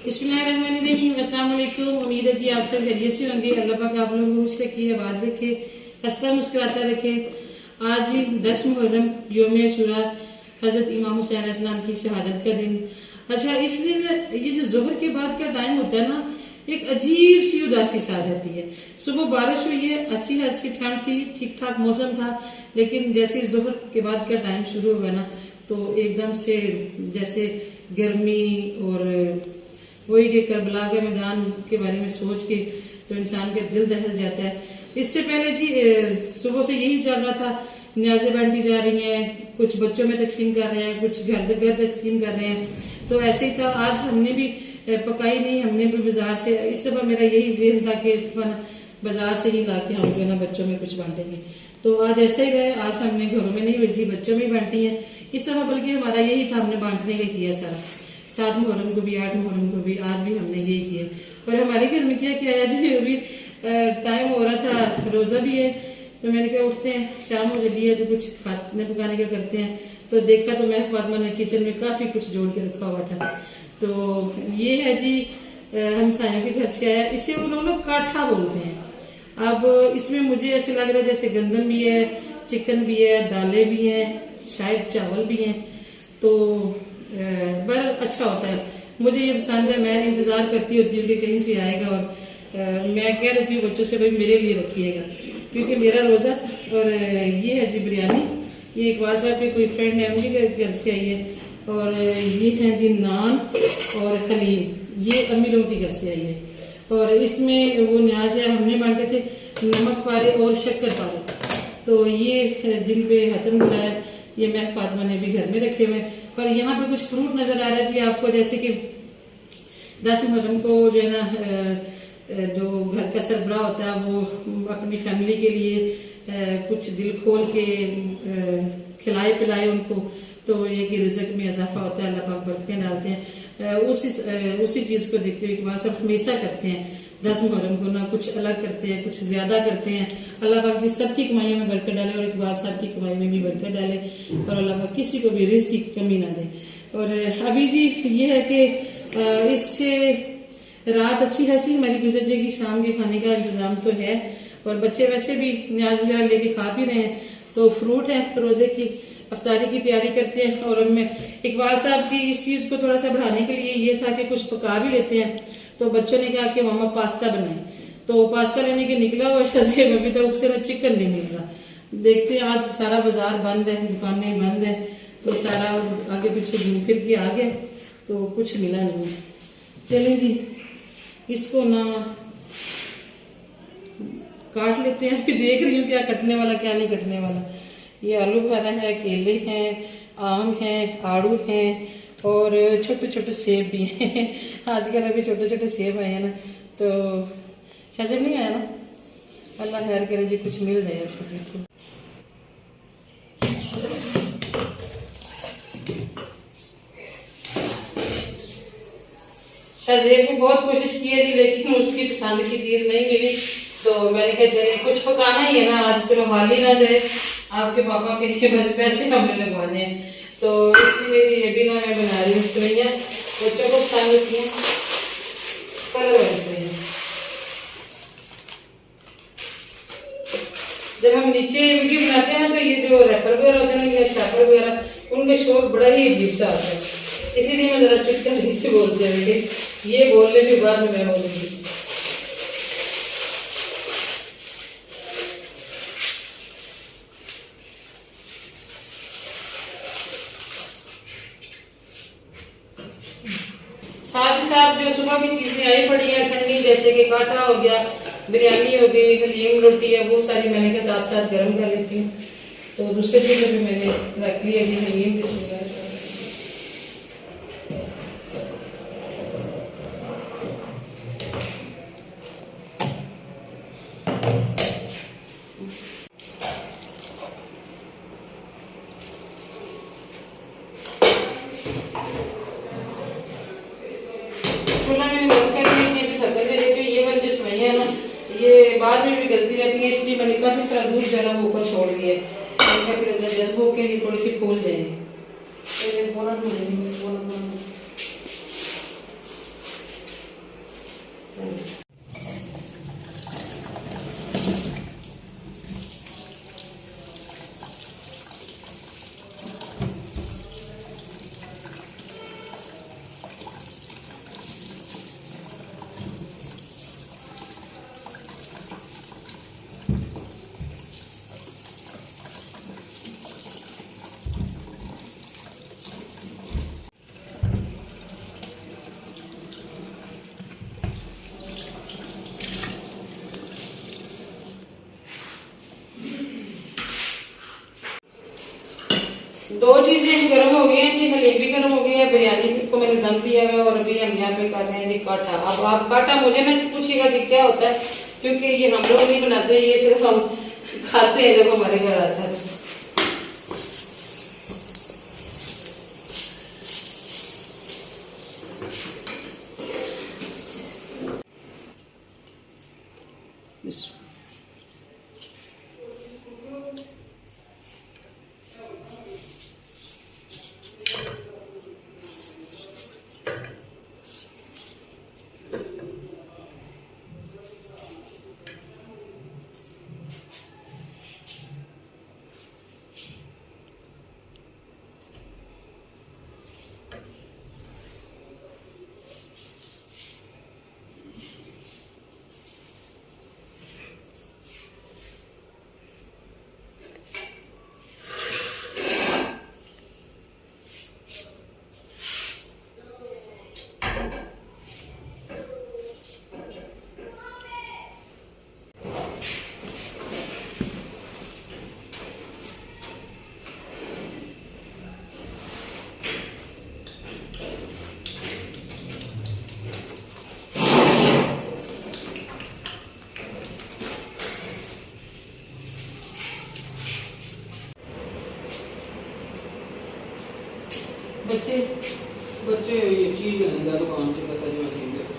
बिस्मिल्लाहिर्रहमानिर्रहीम। अस्सलाम वालेकुम। उम्मीद है जी आप सब खैरियत से होंगे। अल्लाह पाक आप लोगों को खुश रखे, आबाद रखे, हंसता मुस्कुराता रखे। आज 10 मुहर्रम यौम शुरा हजरत इमाम हुसैन अलैहिस्सलाम की शहादत का दिन। अच्छा, इस दिन ये जो जोहर के बाद का टाइम होता है ना, एक अजीब सी उदासी सा आ जाती है। सुबह बारिश हुई है, अच्छी खासी ठंड थी, ठीक ठाक मौसम था, लेकिन जैसे जोहर के बाद का टाइम शुरू हुआ ना, तो एकदम से जैसे गर्मी और वही के करबला के मैदान के बारे में सोच के तो इंसान का दिल दहल जाता है। इससे पहले जी सुबह से यही चल रहा था, न्याज़ें बांटी जा रही हैं, कुछ बच्चों में तकसीम कर रहे हैं, कुछ घर घर तकसीम कर रहे हैं। तो ऐसे ही था, आज हमने भी पकाई नहीं, हमने भी बाजार से, इस दफा मेरा यही ज़हन था कि इस दफा बाजार से ही ला के हम जो है ना बच्चों में कुछ बांटेंगे। तो आज ऐसे ही रहे, आज हमने घरों में नहीं भेजी, बच्चों में ही बांटी है इस दफा। बल्कि हमारा यही था, हमने बांटने का किया सारा, 7 मुहर्रम को भी, 8 मुहर्रम को भी, आज भी हमने यही किया। और हमारे घर में क्या किया जी, अभी टाइम हो रहा था, रोजा भी है, तो मैंने कहा उठते हैं, शाम हो जल्दी है तो कुछ खाने पकाने का करते हैं। तो देखा तो मैं फातिमा ने किचन में काफी कुछ जोड़ के रखा हुआ था। तो ये है जी, हम सायों के घर से आया, इसे वो लोग काठा बोलते हैं। अब इसमें मुझे ऐसे लग रहा है जैसे गंदम भी है, चिकन भी है, दालें भी हैं, शायद चावल भी हैं। तो बड़ा अच्छा होता है, मुझे ये पसंद है। मैं इंतजार करती होती हूँ कि कहीं से आएगा, और मैं कह रही हूँ बच्चों से भाई मेरे लिए रखिएगा, क्योंकि मेरा रोजा था। और ये है जी बिरयानी, ये इकबाल साहब के कोई फ्रेंड है, उनके घर से आई है। और ये है जी नान और हलीम, ये अम्मी लोगों के घर से आई है। और इसमें वो न्याज है, हमने बांटे थे नमक पारे और शक्कर पारे। तो ये जिन पे हतम बुलाया, ये मैं फातिमा ने भी घर में रखे हुए। और यहाँ पे कुछ फ्रूट नजर आ रहा है जी आपको, जैसे कि 10 मुहर्रम को जो है ना, जो घर का सरबराह होता है वो अपनी फैमिली के लिए कुछ दिल खोल के खिलाए पिलाए उनको, तो ये कि रिज़्क में इजाफा होता है, अल्लाह पाक बरकतें डालते हैं। उसी चीज़ को देखते हुए इकबाल साहब हमेशा करते हैं 10 मुहर्रम को ना कुछ अलग करते हैं, कुछ ज्यादा करते हैं। अल्लाह पाक जी सबकी कमाइयों में बरकत डाले, और इकबाल साहब की कमाई में भी बरकत डाले, और अल्लाह पाक किसी को भी रिज़्क की कमी ना दे। और अभी जी ये है कि इससे रात अच्छी खासी हमारी गुजर जाएगी, शाम के खाने का इंतजाम तो है, और बच्चे वैसे भी न्याज वगैरह लेके खा भी रहे हैं। तो फ्रूट है, रोजे की अफ्तारी की तैयारी करते हैं। और मैं इकबाल साहब की इस चीज को थोड़ा सा बढ़ाने के लिए ये था कि कुछ पका भी लेते हैं। तो बच्चों ने कहा कि मामा पास्ता बनाए, तो पास्ता लेने के निकला हुआ शज़ेब, अभी तक उससे ना चिकन नहीं मिल रहा। देखते हैं, आज सारा बाजार बंद है, दुकानें बंद है, तो सारा आगे पीछे घूम फिर के आ गए, तो कुछ मिला नहीं। चलें जी, इसको ना काट लेते हैं। अभी देख रही हूँ क्या कटने वाला क्या नहीं कटने वाला। ये आलू बुखारा है, केले हैं, आम हैं, आड़ू हैं, और छोटे छोटे सेब भी हैं। आजकल अभी छोटे छोटे सेब आए हैं ना, तो शायद नहीं आया ना, अल्लाह खैर करे जी, कुछ मिल जाए किसी को। शायद ने बहुत कोशिश की है जी, लेकिन उसकी पसंद की चीज नहीं मिली। तो मैंने कहा चलिए कुछ पकाना ही है ना आज, चलो हाल ही ना जाए, आपके पापा के लिए बस पैसे हमने लगवाने हैं। तो इसलिए ये भी ना मैं बना रही हूँ सेवइयाँ, बच्चों को पसंद होती हैं कलर वाली सेवइयाँ। जब हम नीचे वीडियो बनाते हैं ना, तो ये जो रैपर वगैरह होते हैं या शापर वगैरह, उनके शोर बड़ा ही अजीब सा आता है, इसीलिए मैं जरा चुप कर नीचे बोलती हूँ बेटे, ये बोलने के बाद में मैं बोलूँगी। साथ ही साथ जो सुबह की चीजें आई पड़ी हैं ठंडी, जैसे कि काठा हो गया, बिरयानी हो गई, हलीम रोटी है, वो सारी मैंने के साथ साथ गर्म कर लेती हूँ। तो दूसरे चीजें भी मैंने रख ली है जी, हलीम की सुबह। चूल्हा मैंने बंद कर दिया, ढक्कन दे देती हूँ। ये वाली जो सेवइयाँ है ना, ये बाद में भी गलती रहती है, इसलिए मैंने काफी सारा दूध जो है ना वो ऊपर छोड़ दिया है, फिर अंदर जज्बों के लिए थोड़ी सी फूल जाएंगे। दो चीजें गर्म हो गई हैं जी, हलीम भी गर्म हो गई है, बिरयानी को मैंने दम दिया है और अभी हम यहाँ पे कर रहे हैं जी काटा। अब आप काटा मुझे ना पूछिएगा कि क्या होता है, क्योंकि ये हम लोग नहीं बनाते, ये सिर्फ हम खाते हैं जब हमारे घर आता है। बच्चे ये चीज लेंगे दुकान से पता जो मशीन ले।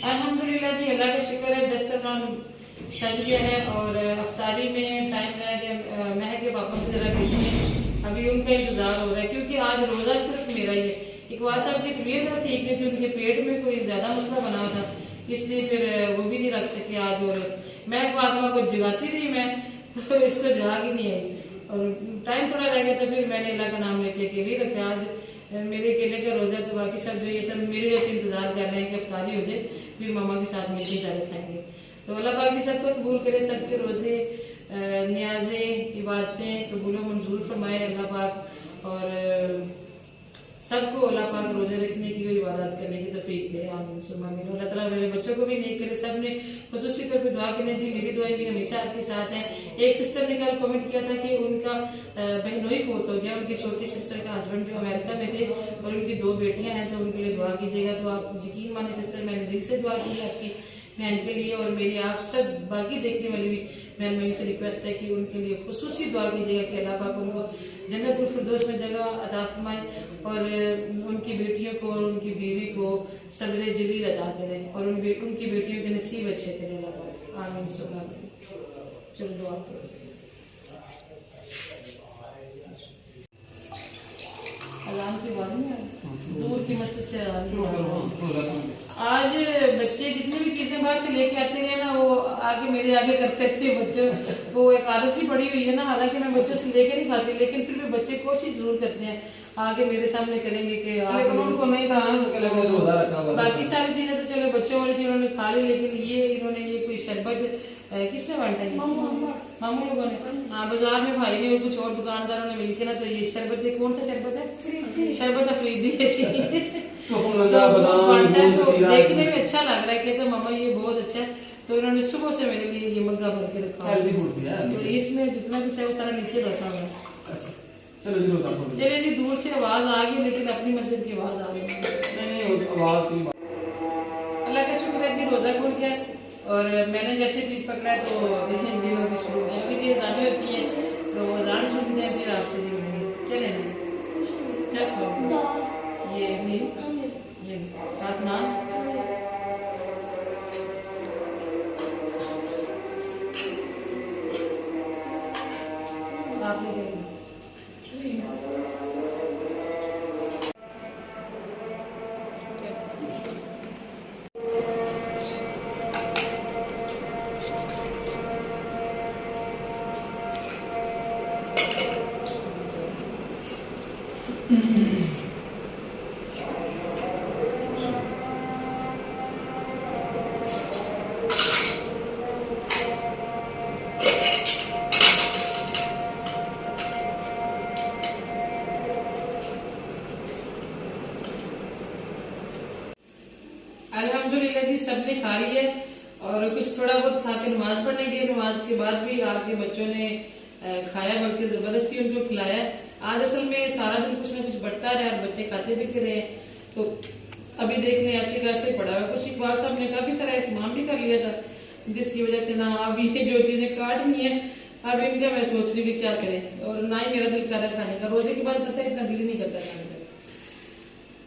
अल्हम्दुलिल्लाह जी, अल्लाह का शुक्र है, दस्तरखान सज गया है और अफ्तारी में टाइम रह गया। महक के पापा की जरा बेटी है, अभी उनका इंतजार हो रहा है क्योंकि आज रोजा सिर्फ मेरा ही है। इकबाल साहब की तबीयत जरा ठीक नहीं थी, उनके पेट में कोई ज्यादा मसला बना हुआ था, इसलिए फिर वो भी नहीं रख सके आज। और मैं फातिमा को जगाती रही, मैं तो इसको जाग ही नहीं आई और टाइम थोड़ा रह गया, तो फिर मैंने अल्लाह का नाम लेके अकेले रखा। आज मेरे अकेले का रोजा, तो बाकी सब जो ये सब मेरे जैसे इंतजार कर रहे हैं कि अफ्तारी हो जाए, फिर मामा के साथ मिलकर सारे खाएंगे। तो अल्लाह पाक भी सबको कबूल करे, सबके रोजे न्याजे इबादतें कबूल मंजूर फरमाए अल्लाह पाक, और सबको अल्लाह पाक रोजे रखने की और इबादत करने की तौफीक दे, आमीन सुम्मा आमीन। अल्लाह ताला मेरे बच्चों को भी नेक करे। सब ने खुसूसी तौर पे दुआ करने जी, मेरी दुआएं भी हमेशा आपके साथ हैं। एक सिस्टर ने कल कमेंट किया था कि उनका बहनोई फोत हो गया, उनकी छोटी सिस्टर का हस्बैंड जो अमेरिका में थे और उनकी 2 बेटियां हैं, तो उनके लिए दुआ कीजिएगा। तो आप यकीन माने सिस्टर, मैंने दिल से दुआ की आपकी बहन के लिए, और मेरी आप सब बाकी देखने वाली भी बहन से रिक्वेस्ट है कि उनके लिए खुसूसी दुआ कीजिएगा कि अल्लाह पाक उनको जन्नतुल फिरदौस में जगह अता फरमाए और उनकी बेटियों को और उनकी बीवी को सब्र जलील अता करे और उनकी बेटियों के नसीब अच्छे करे अल्लाह पाक, आमीन सुम्मा आमीन। चलो दुआ करो। अज़ान की आवाज़ नहीं आ रही, दूर की मस्जिद से आज बच्चे जितनी भी चीजें बाहर से लेके आते हैं ना, वो आगे मेरे आगे करते थे। बच्चों को एक आदत सी पड़ी हुई है ना, हालांकि मैं बच्चों से लेके नहीं खाती, लेकिन फिर भी बच्चे कोशिश जरूर करते हैं आगे मेरे सामने करेंगे कि उनको नहीं था रोजा रखा हुआ। बाकी सारी चीजें तो चलो बच्चों वाली थी, उन्होंने खा ली, लेकिन ये इन्होंने ये कोई शरबत किसने बांटा है? मामू लोगों ने। हाँ, बाजार में भाई ने और कुछ और दुकानदारों ने मिलकर ना, तो ये शरबत है, कौन सा शरबत है? शरबत अफरीदी है जी। तो बांटा है, तो देखने में अच्छा लग रहा है कि तो मामा ये बहुत अच्छा है, तो उन्होंने सुबह से मेरे लिए ये मग्गा भर के रखा हुआ हेल्दी है। फूड भी है। तो इसमें जितना कुछ है वो सारा नीचे रखा हुआ है। चलो जी रोजा खोलो। चलिए जी, दूर से आवाज आ गई लेकिन अपनी मस्जिद की आवाज आ गई। नहीं आवाज की अल्लाह का शुक्र है जी, रोजा खुल गया और मैंने जैसे पीस पकड़ा है तो देखें जी लोग शुरू हो गए। अभी जी अजानें होती हैं तो अजान सुनते हैं फिर आपसे जी मिलेंगे। क्या लेना है? क्या खाओगे? ये भी ये साथ नान। आप लोग अल्हम्दुलिल्लाह जी सबने खा लिया और कुछ थोड़ा बहुत खा के नमाज पढ़ने गए। नमाज के बाद भी आके बच्चों ने खाया, बल्कि जबरदस्ती उनको खिलाया। आज असल में सारा दिन कुछ ना कुछ बटता रहा और बच्चे खाते पीते रहे। तो अभी देखने ऐसे कैसे पड़ा हुआ। कुछ इकबाल साहब ने काफी सारा एहतमाम भी कर लिया था, जिसकी वजह से ना अभी ये जो चीजें काटनी है अब इनका मैं सोच रही हूँ क्या करें, और ना ही मेरा दिल कर रहा खाने का। रोजे के बाद पता है इतना दिल नहीं करता खाने का।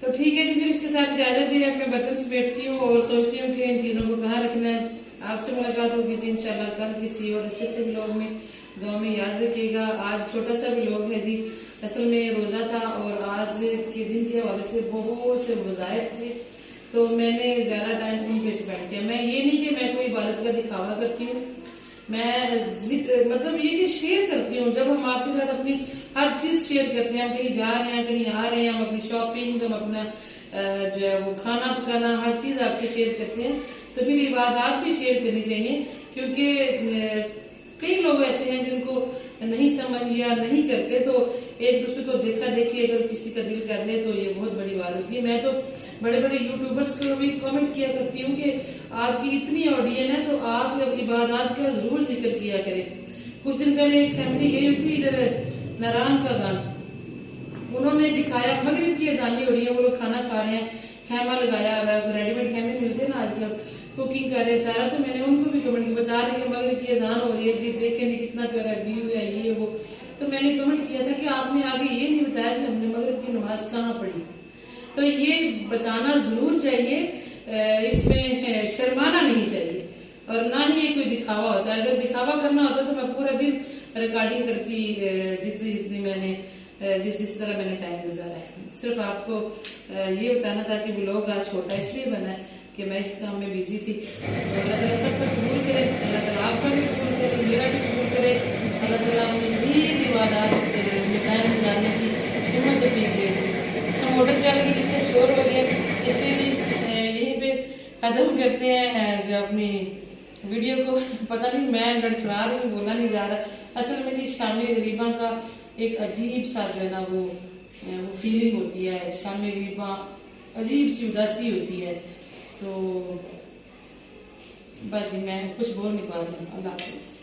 तो ठीक है जी, फिर इसके साथ इजाजत दी। मैं बर्तन से बैठती हूँ और सोचती हूँ कि इन चीजों को कहाँ रखना है। आपसे मुलाकात होगी जी इंशाल्लाह कल किसी और अच्छे से व्लॉग में। दुआ में याद रखिएगा। आज छोटा सा व्लॉग है जी, असल में रोजा था और आज के दिन के हवाले से बहुत से वज़ाइफ थे तो मैंने ज्यादा टाइम उन पे स्पेंड किया। मैं ये नहीं कि मैं कोई इबादत का दिखावा करती हूँ, मैं मतलब ये कि शेयर करती हूँ। जब हम आपके साथ अपनी हर चीज शेयर करते हैं, हम कहीं जा रहे हैं कहीं आ रहे हैं, हम अपनी शॉपिंग, हम अपना जो है वो खाना पकाना, हर चीज आपसे शेयर करते हैं, तो फिर इबादत भी शेयर करनी चाहिए। क्योंकि कई लोग ऐसे हैं जिनको नहीं समझ या नहीं करते, तो एक दूसरे को देखा देखी अगर किसी का दिल कर ले तो ये बहुत बड़ी बात होती है। मैं तो बड़े बड़े यूट्यूबर्स को भी कमेंट किया करती हूँ कि आपकी इतनी ऑडियंस है तो आप इबादत का जरूर जिक्र किया करें। कुछ दिन पहले एक फैमिली गई हुई थी इधर नारायण का गान, उन्होंने दिखाया मगरिब की अजानी हो रही है, वो लोग खाना खा रहे हैं, खेमा लगाया हुआ है, रेडीमेड खेमे मिलते हैं ना आजकल, कुकिंग कर रहे हैं सारा। तो मैंने उनको भी कमेंट किया, बता रहे हैं मगरिब की अजान हो रही है जी, देखें कितना प्यारा व्यू है ये वो। तो मैंने कमेंट किया था कि आपने आगे ये नहीं बताया कि हमने मगरिब की नमाज कहाँ पढ़ी। तो ये बताना जरूर चाहिए, इसमें शर्माना नहीं चाहिए और ना ही ये कोई दिखावा होता है। अगर दिखावा करना होता तो मैं पूरा दिन रिकॉर्डिंग करती जितनी मैंने जिस तरह मैंने टाइम गुजारा है। सिर्फ आपको ये बताना था कि व्लॉग आज छोटा इसलिए बना है कि मैं इस काम में बिजी थी। अल्लाह ताला सबका कबूल करे, अल्लाह ताला आपका भी कबूल करे, मेरा भी कबूल करे। अल्लाह ताला मुझे मज़ीद इबादत में टाइम गुजारने की हिम्मत तौफीक दे। हम मोटर चल गई इसलिए शोर हो गया, इसलिए भी यहीं पे खत्म करते हैं जो अपनी वीडियो को। पता नहीं मैं लड़खड़ा रही हूँ, बोला नहीं जा रहा। असल में जी शामी गरीबा का एक अजीब सा जो है ना वो फीलिंग होती है। शामी गरीबा अजीब सी उदासी होती है। तो बस जी मैं कुछ बोल नहीं पा रही हूँ। अल्लाह हाफ़िज़।